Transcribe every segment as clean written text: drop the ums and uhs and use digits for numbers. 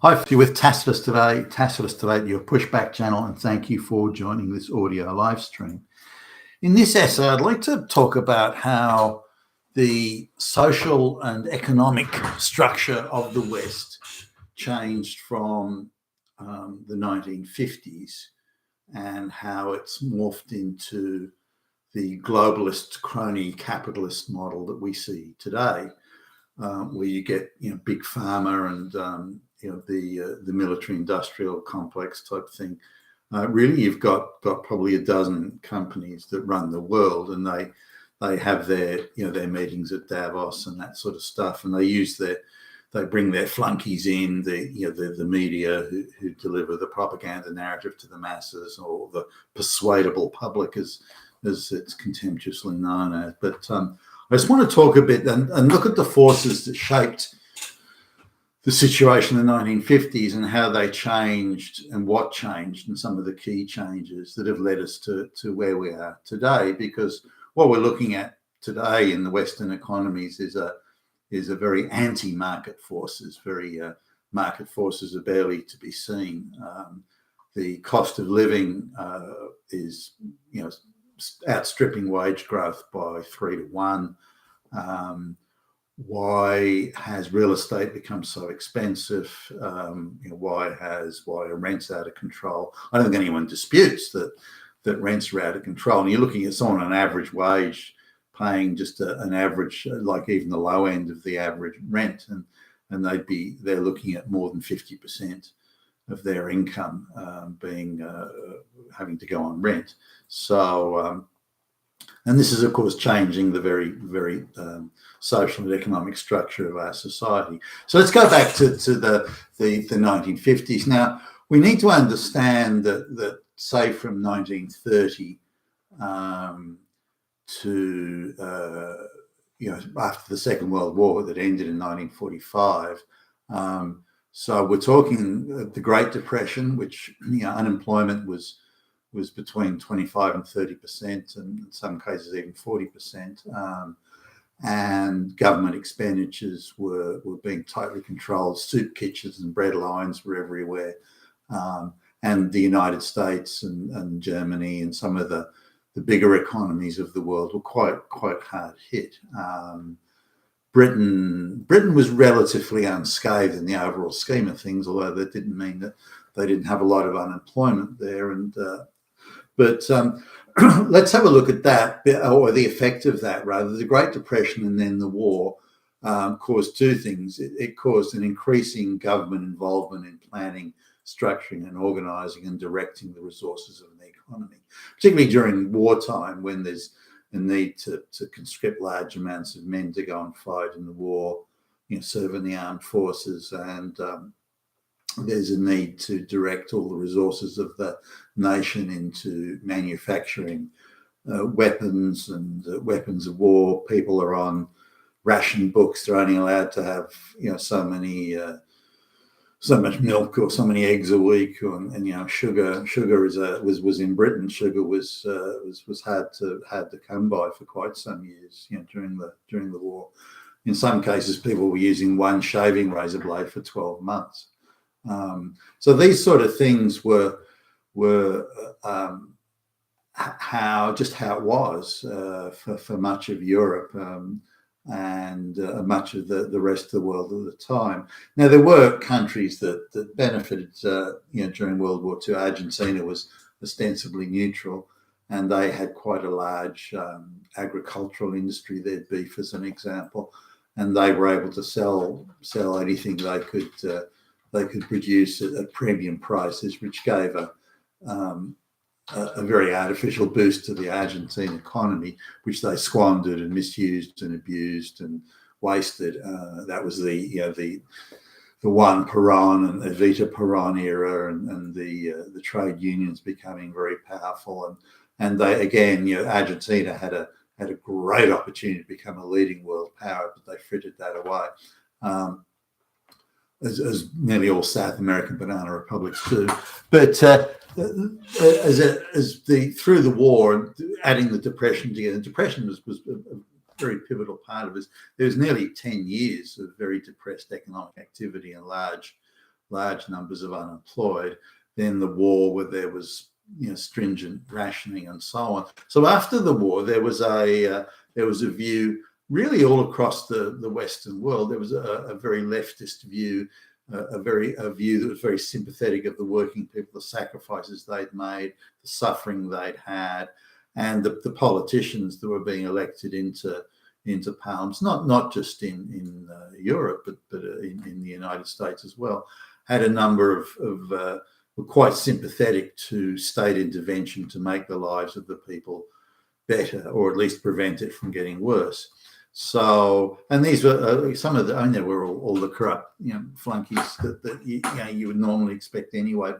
Hopefully with Tacitus today, your pushback channel, and thank you for joining this audio live stream. In this essay, I'd like to talk about how the social and economic structure of the West changed from the 1950s and how it's morphed into the globalist crony capitalist model that we see today, where you get big pharma and the military industrial complex type thing. Really, you've got probably a dozen companies that run the world, and they have their meetings at Davos and that sort of stuff, and they bring their flunkies in, the media who deliver the propaganda narrative to the masses, or the persuadable public as it's contemptuously known as. But I just want to talk a bit and look at the forces that shaped the situation in the 1950s and how they changed and what changed, and some of the key changes that have led us to where we are today. Because what we're looking at today in the Western economies is a very anti-market forces. Market forces are barely to be seen. The cost of living is outstripping wage growth by 3 to 1. Why has real estate become so expensive? Why are rents out of control? I don't think anyone disputes that rents are out of control. And you're looking at someone on an average wage paying just an average, like even the low end of the average rent, and they're looking at more than 50% of their income having to go on rent. So, and this is, of course, changing the very, very social and economic structure of our society. So let's go back to the 1950s. Now, we need to understand that say, from 1930 to after the Second World War that ended in 1945. So we're talking the Great Depression, which unemployment was between 25 and 30%, and in some cases even 40%. And government expenditures were being tightly controlled. Soup kitchens and bread lines were everywhere. And the United States and Germany and some of the bigger economies of the world were quite hard hit. Britain was relatively unscathed in the overall scheme of things, although that didn't mean that they didn't have a lot of unemployment there. But let's have a look at that, or the effect of that, rather. The Great Depression and then the war caused two things. It caused an increasing government involvement in planning, structuring and organising and directing the resources of an economy, particularly during wartime, when there's a need to conscript large amounts of men to go and fight in the war, serve in the armed forces, and there's a need to direct all the resources of the nation into manufacturing weapons and weapons of war. People are on ration books. They're only allowed to have, so much milk or so many eggs a week, and sugar was in Britain. Sugar was hard to come by for quite some years, during the war. In some cases, people were using one shaving razor blade for 12 months. So these sort of things were how it was for much of Europe and much of the rest of the world at the time. Now, there were countries that benefited during World War II. Argentina was ostensibly neutral, and they had quite a large agricultural industry. Their beef, as an example, and they were able to sell anything they could produce at premium prices, which gave a very artificial boost to the Argentine economy, which they squandered and misused and abused and wasted. That was the Juan Perón and Evita Perón era, and the trade unions becoming very powerful, and they again, Argentina had a great opportunity to become a leading world power, but they frittered that away. As nearly all South American banana republics do. But through the war, adding the Depression together, the Depression was a very pivotal part of it. There was nearly 10 years of very depressed economic activity and large large numbers of unemployed. Then the war, where there was stringent rationing and so on. So after the war, there was a view really all across the Western world. There was a very leftist view, a view that was very sympathetic of the working people, the sacrifices they'd made, the suffering they'd had, and the politicians that were being elected into parliaments, not just in Europe, but in the United States as well, had a number of were quite sympathetic to state intervention to make the lives of the people better, or at least prevent it from getting worse. So, and these were some of the, they were all the corrupt, flunkies that you would normally expect anyway.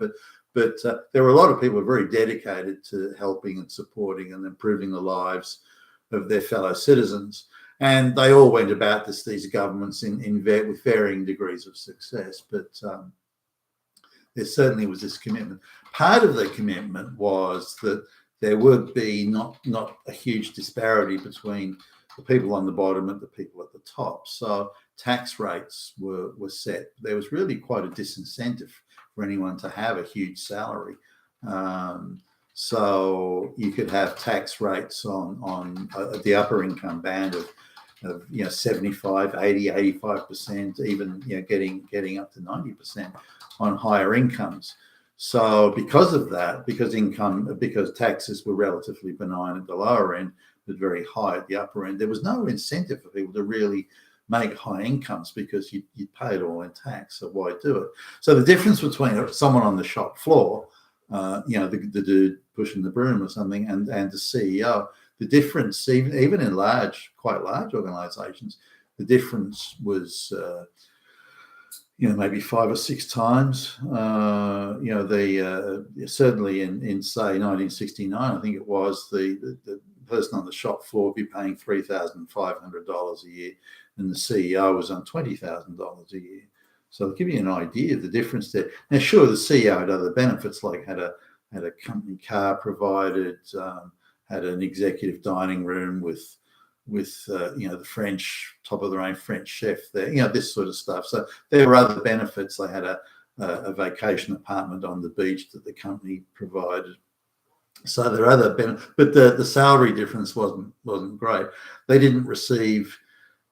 But there were a lot of people very dedicated to helping and supporting and improving the lives of their fellow citizens. And they all went about these governments with varying degrees of success. But there certainly was this commitment. Part of the commitment was that there would be not a huge disparity between the people on the bottom and the people at the top. So tax rates were set. There was really quite a disincentive for anyone to have a huge salary. So you could have tax rates on the upper income band of 75, 80, 85%, even getting up to 90% on higher incomes. So because of that, because taxes were relatively benign at the lower end, but very high at the upper end, there was no incentive for people to really make high incomes because you pay it all in tax. So why do it? So the difference between someone on the shop floor, the dude pushing the broom or something, and the CEO, the difference, even in quite large organizations, the difference was maybe 5 or 6 times. Certainly in say 1969, I think it was, the person on the shop floor would be paying $3,500 a year, and the CEO was on $20,000 a year. So to give you an idea of the difference there. Now, sure, the CEO had other benefits, like had a company car provided, had an executive dining room with the French, top of the range French chef there, this sort of stuff. So there were other benefits. They had a vacation apartment on the beach that the company provided. So there are other benefits, but the salary difference wasn't great. They didn't receive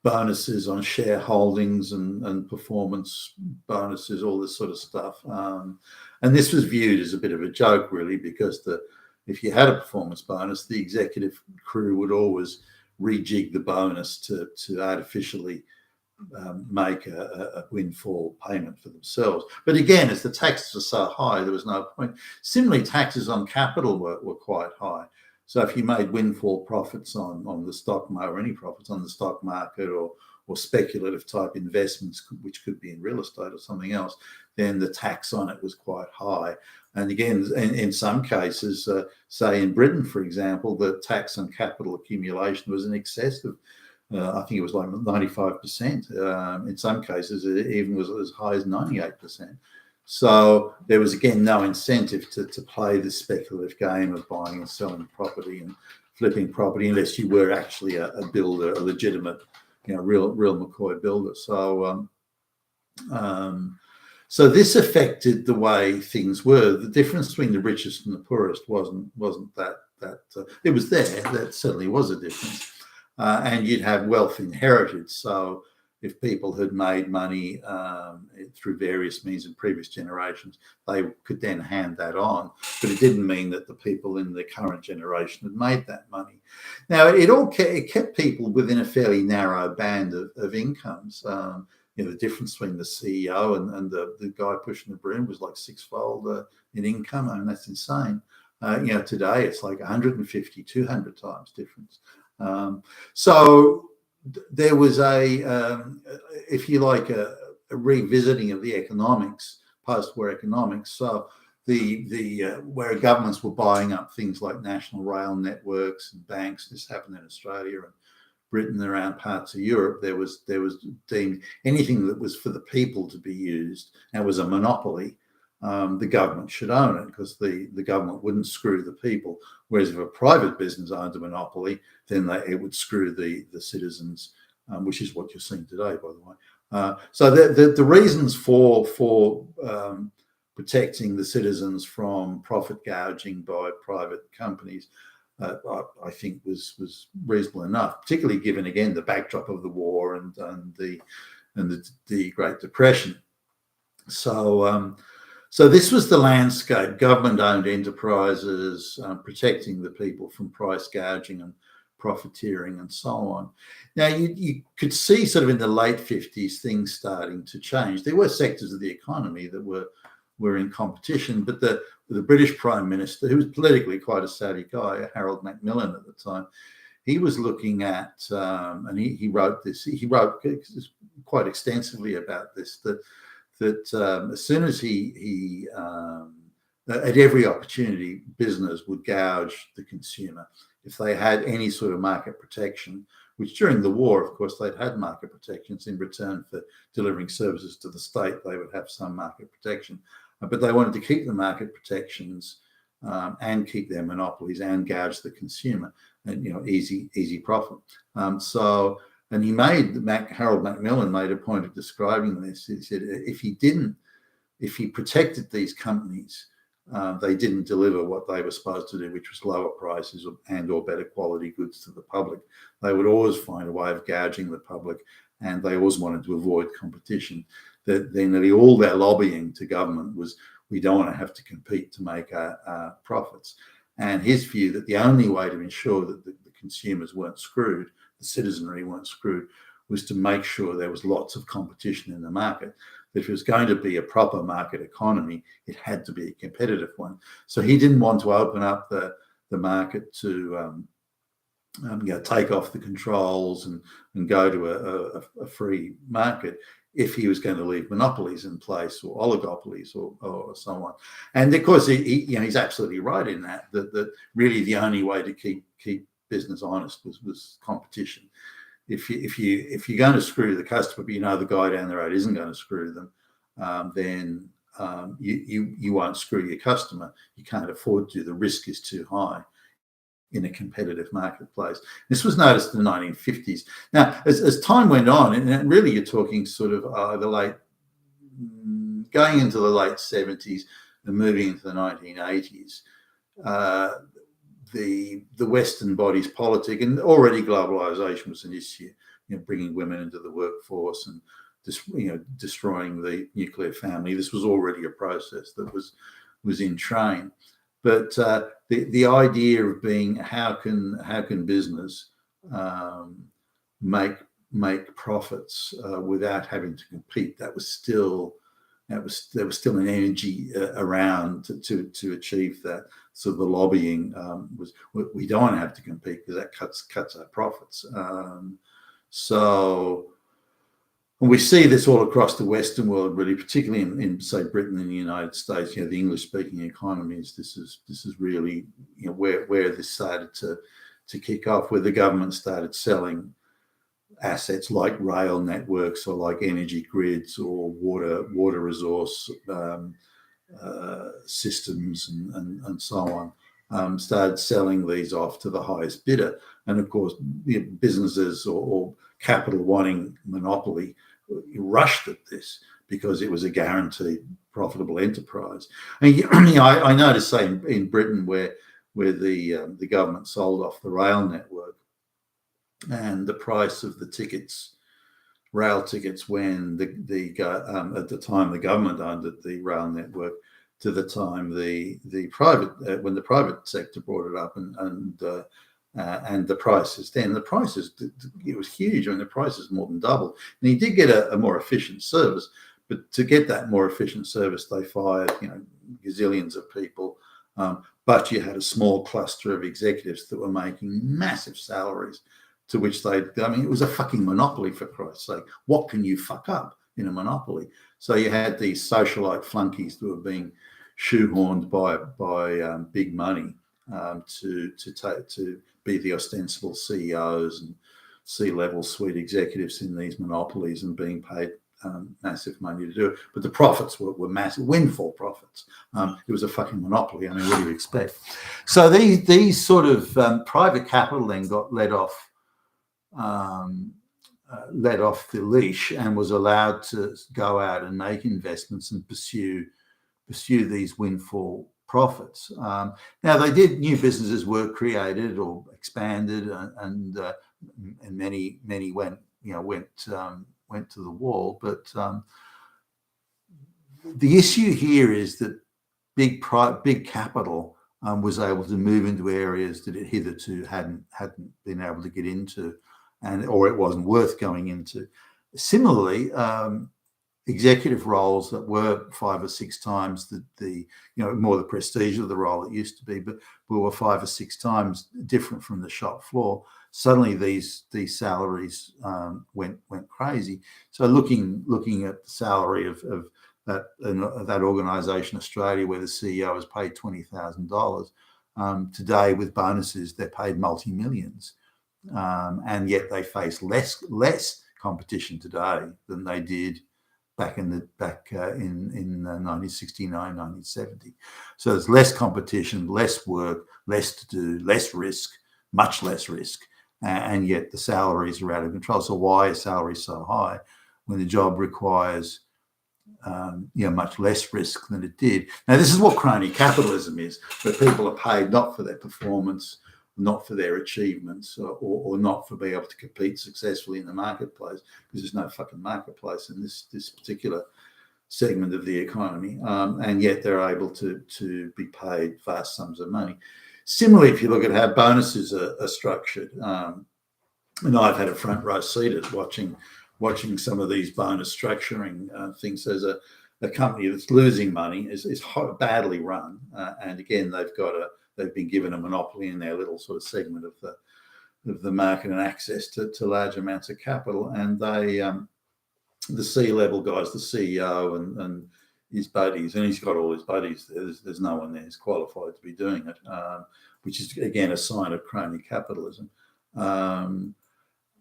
bonuses on shareholdings and performance bonuses, all this sort of stuff. And this was viewed as a bit of a joke, really, because if you had a performance bonus, the executive crew would always rejig the bonus to artificially make a windfall payment for themselves. But again, as the taxes are so high, there was no point. Similarly, taxes on capital were quite high. So if you made windfall profits on the stock market, or any profits on the stock market, or speculative type investments, which could be in real estate or something else, then the tax on it was quite high. And again, in some cases, say in Britain, for example, the tax on capital accumulation was in excess of, I think it was like 95%. In some cases, it even was as high as 98%. So there was, again, no incentive to play the speculative game of buying and selling property and flipping property, unless you were actually a builder, a legitimate, real McCoy builder. So this affected the way things were. The difference between the richest and the poorest wasn't that it was there. That certainly was a difference. And you'd have wealth inherited. So if people had made money through various means in previous generations, they could then hand that on. But it didn't mean that the people in the current generation had made that money. Now, it kept people within a fairly narrow band of incomes. The difference between the CEO and the guy pushing the broom was like 6-fold in income. I mean, that's insane. Today it's like 150, 200 times difference. So there was if you like, a revisiting of the economics, post-war economics. So where governments were buying up things like national rail networks and banks, this happened in Australia and Britain, around parts of Europe, there was deemed anything that was for the people to be used and was a monopoly, the government should own it, because the government wouldn't screw the people. Whereas if a private business owned a monopoly, then it would screw the citizens, which is what you're seeing today, by the way. So the reasons for protecting the citizens from profit gouging by private companies, I think was reasonable enough, particularly given again the backdrop of the war and the Great Depression. So this was the landscape: government-owned enterprises protecting the people from price gouging and profiteering and so on. Now, you could see sort of in the late 50s things starting to change. There were sectors of the economy that were in competition, but the British Prime Minister, who was politically quite a savvy guy, Harold Macmillan at the time, he was looking at, and he wrote this, he wrote quite extensively about this, that as soon as he at every opportunity, business would gouge the consumer. If they had any sort of market protection, which during the war, of course, they'd had market protections in return for delivering services to the state, they would have some market protection. But they wanted to keep the market protections and keep their monopolies and gouge the consumer, and easy profit. And Harold Macmillan made a point of describing this. He said if he protected these companies, they didn't deliver what they were supposed to do, which was lower prices or better quality goods to the public. They would always find a way of gouging the public, and they always wanted to avoid competition. Then all their lobbying to government was, we don't want to have to compete to make our profits. And his view that the only way to ensure that the consumers weren't screwed, the citizenry weren't screwed, was to make sure there was lots of competition in the market. That if it was going to be a proper market economy, it had to be a competitive one. So he didn't want to open up the market to take off the controls and go to a free market if he was going to leave monopolies in place or oligopolies or so on. And of course, he's absolutely right in that really the only way to keep business honest was competition. If you're going to screw the customer, but the guy down the road isn't going to screw them, then you won't screw your customer. You can't afford to. The risk is too high in a competitive marketplace. This was noticed in the 1950s. Now, as time went on, and really you're talking sort of going into the late 70s and moving into the 1980s, the Western bodies politic, and already globalization was an issue, bringing women into the workforce and destroying the nuclear family. This was already a process that was in train. But the idea of being how can business make profits without having to compete, there was still an energy around to achieve that. So the lobbying was, we don't have to compete because that cuts our profits. And we see this all across the Western world, really, particularly in say Britain and the United States. The English-speaking economies. This is really where this started to kick off, where the government started selling assets like rail networks or like energy grids or water resource systems and so on. Started selling these off to the highest bidder, and of course, businesses or capital wanting monopoly rushed at this because it was a guaranteed profitable enterprise. And I noticed, say, in Britain, where the government sold off the rail network, and the price of the rail tickets, when at the time the government owned the rail network, to the time when the private sector brought it up, and the prices then, it was huge. I mean, the prices more than doubled. And he did get a more efficient service, but to get that more efficient service, they fired gazillions of people. But you had a small cluster of executives that were making massive salaries, to which it was a fucking monopoly, for Christ's sake. What can you fuck up in a monopoly? So you had these socialite flunkies that were being shoehorned by big money to be the ostensible CEOs and C-level suite executives in these monopolies, and being paid massive money to do it. But the profits were massive, windfall profits. It was a fucking monopoly. I mean, what do you expect? So these sort of private capital then got led off let off the leash and was allowed to go out and make investments and pursue these windfall profits. Now, new businesses were created or expanded, and many went to the wall. But the issue here is that big capital was able to move into areas that it hitherto hadn't been able to get into, or it wasn't worth going into. Similarly, executive roles that were 5 or 6 times the more the prestige of the role it used to be, but were 5 or 6 times different from the shop floor. Suddenly, these salaries went crazy. So looking at the salary of that organisation, Australia, where the CEO is paid $20,000 today, with bonuses, they're paid multi-millions, and yet they face less competition today than they did back in 1969, 1970. So there's less competition, less work, less to do, less risk, much less risk, and yet the salaries are out of control. So why are salaries so high when the job requires much less risk than it did? Now, this is what crony capitalism is, where people are paid not for their performance, not for their achievements, or not for being able to compete successfully in the marketplace, because there's no fucking marketplace in this particular segment of the economy, and yet they're able to be paid vast sums of money. Similarly, if you look at how bonuses are structured, and I've had a front row seat at watching some of these bonus structuring things. There's a company that's losing money, is badly run, and again they've been given a monopoly in their little sort of segment of the market and access to large amounts of capital. And they, the C-level guys, the CEO and his buddies, and he's got all his buddies there. There's no one there who's qualified to be doing it, which is again a sign of crony capitalism. And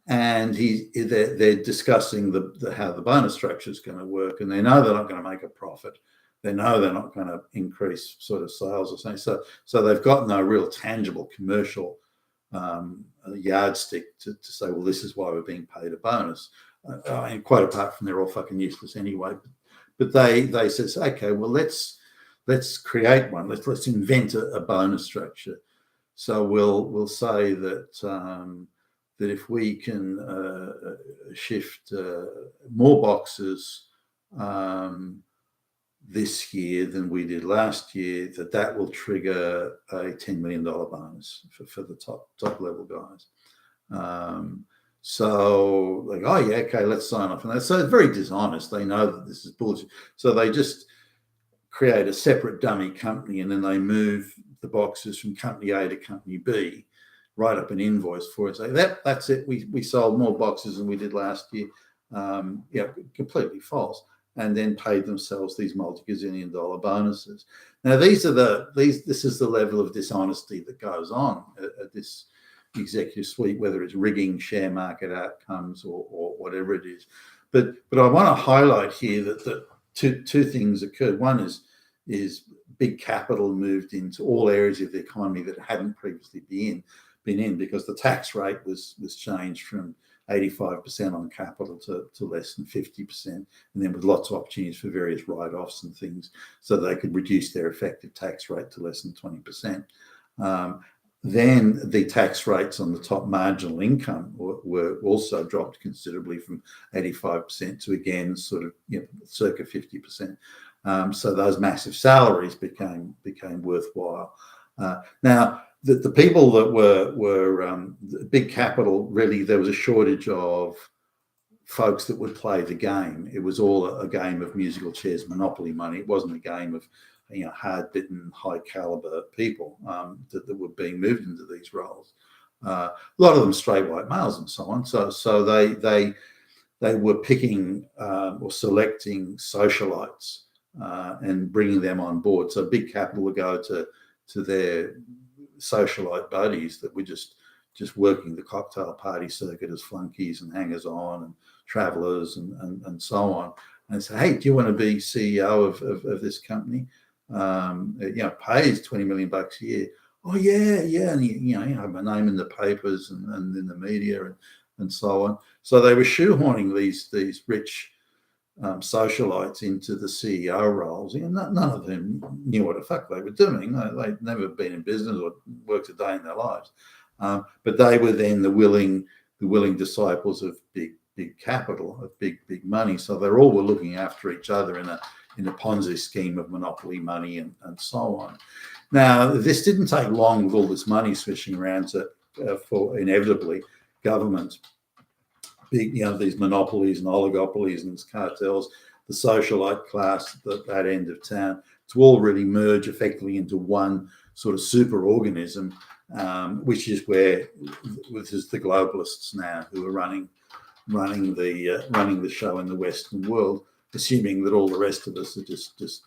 they're discussing how the bonus structure is going to work, and they know they're not going to make a profit. They know they're not going to increase sort of sales or something. So they've got no real tangible commercial yardstick to say, well, this is why we're being paid a bonus. And quite apart from they're all fucking useless anyway. But they says, okay, well, let's create one. Let's invent a bonus structure. So we'll say that that if we can shift more boxes this year than we did last year, that will trigger a $10 million bonus for the top level guys. So like, oh yeah, okay, let's sign off on that. So it's very dishonest. They know that this is bullshit. So they just create a separate dummy company, and then they move the boxes from company A to company B, write up an invoice for it, say that's it. We sold more boxes than we did last year. Completely false. And then paid themselves these multi-gazillion dollar bonuses. Now, this is the level of dishonesty that goes on at this executive suite, whether it's rigging share market outcomes or whatever it is. But I want to highlight here that two things occurred. One is big capital moved into all areas of the economy that hadn't previously been in, because the tax rate was changed from 85% on capital to less than 50%, and then with lots of opportunities for various write-offs and things, so they could reduce their effective tax rate to less than 20%. Then the tax rates on the top marginal income were also dropped considerably, from 85% to again sort of circa 50%. So those massive salaries became worthwhile. Now, the people that were big capital, really, there was a shortage of folks that would play the game. It was all a game of musical chairs, monopoly money. It wasn't a game of hard-bitten, high-caliber people that were being moved into these roles. A lot of them straight white males and so on. So they were picking or selecting socialites and bringing them on board. So big capital would go to their socialite buddies that were just working the cocktail party circuit as flunkies and hangers-on and travelers and so on, and say, hey, do you want to be CEO of this company? Pays $20 million a year. Oh yeah, and you have my name in the papers and in the media, and so on. So they were shoehorning these rich socialites into the CEO roles. None of them knew what the fuck they were doing. They'd never been in business or worked a day in their lives. But they were then the willing disciples of big capital, of big money. So they all were looking after each other in a Ponzi scheme of monopoly money and so on. Now, this didn't take long with all this money swishing around for inevitably government, big, these monopolies and oligopolies and cartels, the socialite class, that end of town, to all really merge effectively into one sort of super organism, which is where this is the globalists now who are running the show in the Western world, assuming that all the rest of us are just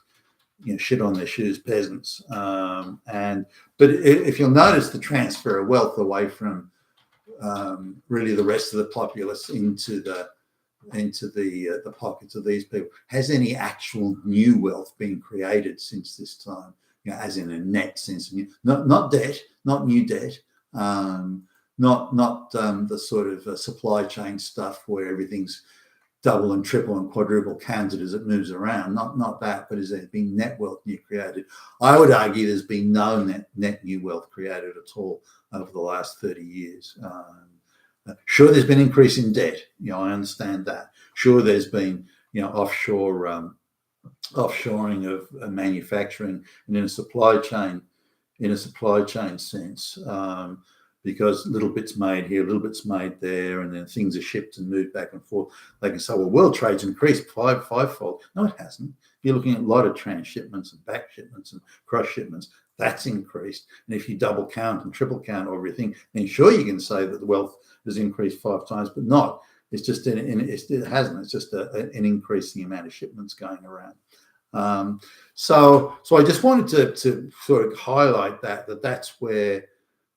shit on their shoes peasants. But if you'll notice the transfer of wealth away from really the rest of the populace into the pockets of these people, has any actual new wealth been created since this time? As in a net sense, not debt, not new debt, not the sort of supply chain stuff where everything's double and triple and quadruple counted as it moves around. Not that, but has there been net wealth new created? I would argue there's been no net new wealth created at all over the last 30 years. Sure, there's been increase in debt. I understand that. Sure, there's been offshoring of manufacturing and in a supply chain sense. Because little bits made here, little bits made there, and then things are shipped and moved back and forth. They can say, well, world trade's increased fivefold. No, it hasn't. You're looking at a lot of transshipments and back shipments and cross shipments. That's increased. And if you double count and triple count everything, then sure, you can say that the wealth has increased 5 times, but not. It's just it hasn't. It's just an increasing amount of shipments going around. So I just wanted to sort of highlight that's where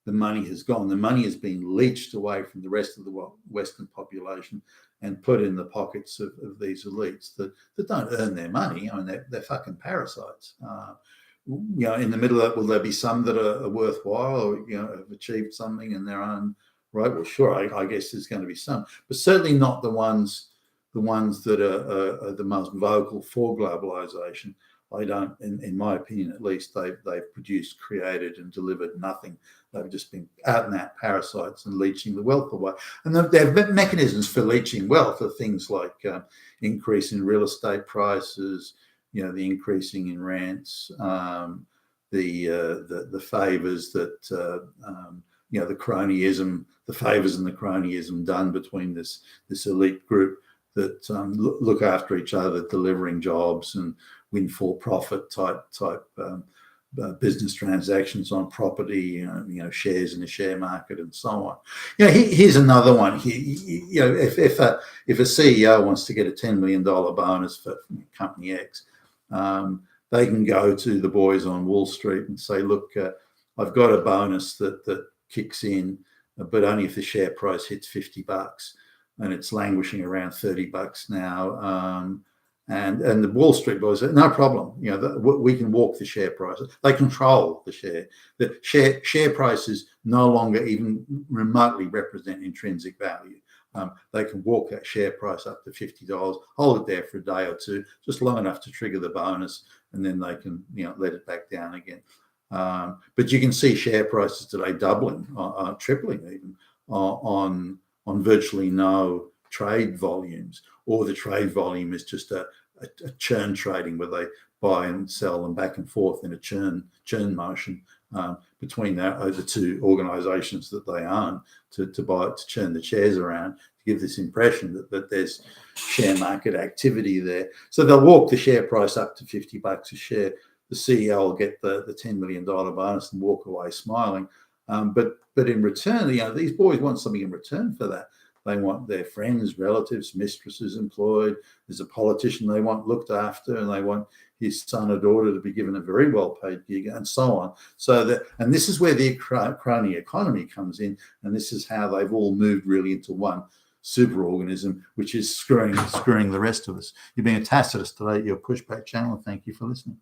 the money has gone. The money has been leached away from the rest of the Western population and put in the pockets of these elites that don't earn their money. I mean, they're fucking parasites. In the middle of that, will there be some that are worthwhile or have achieved something in their own right? Well, sure, I guess there's going to be some, but certainly not the ones that are the most vocal for globalization. I don't, in my opinion at least, they've produced, created and delivered nothing. They've just been out and out parasites and leeching the wealth away. And their mechanisms for leeching wealth are things like increase in real estate prices, the increasing in rents, the favors that the cronyism, the favors and the cronyism done between this elite group that look after each other, delivering jobs and windfall profit type business transactions on property, shares in the share market and so on. Here's another one. If a CEO wants to get a $10 million bonus for company X, they can go to the boys on Wall Street and say, look, I've got a bonus that kicks in, but only if the share price hits $50, and it's languishing around $30 now. And the Wall Street boys said, no problem. We can walk the share prices. They control the share. The share prices no longer even remotely represent intrinsic value. They can walk that share price up to $50, hold it there for a day or two, just long enough to trigger the bonus, and then they can let it back down again. But you can see share prices today doubling, tripling even on virtually no trade volumes, or the trade volume is just a churn trading where they buy and sell them back and forth in a churn motion between the two organizations that they own to churn the shares around, to give this impression that there's share market activity there. So they'll walk the share price up to $50 a share. The CEO will get the $10 million bonus and walk away smiling. But in return, these boys want something in return for that. They want their friends, relatives, mistresses employed. There's a politician they want looked after, and they want his son or daughter to be given a very well-paid gig, and so on. And this is where the crony economy comes in, and this is how they've all moved really into one superorganism, which is screwing the rest of us. You're being a Tacitus today, your Pushback channel, and thank you for listening.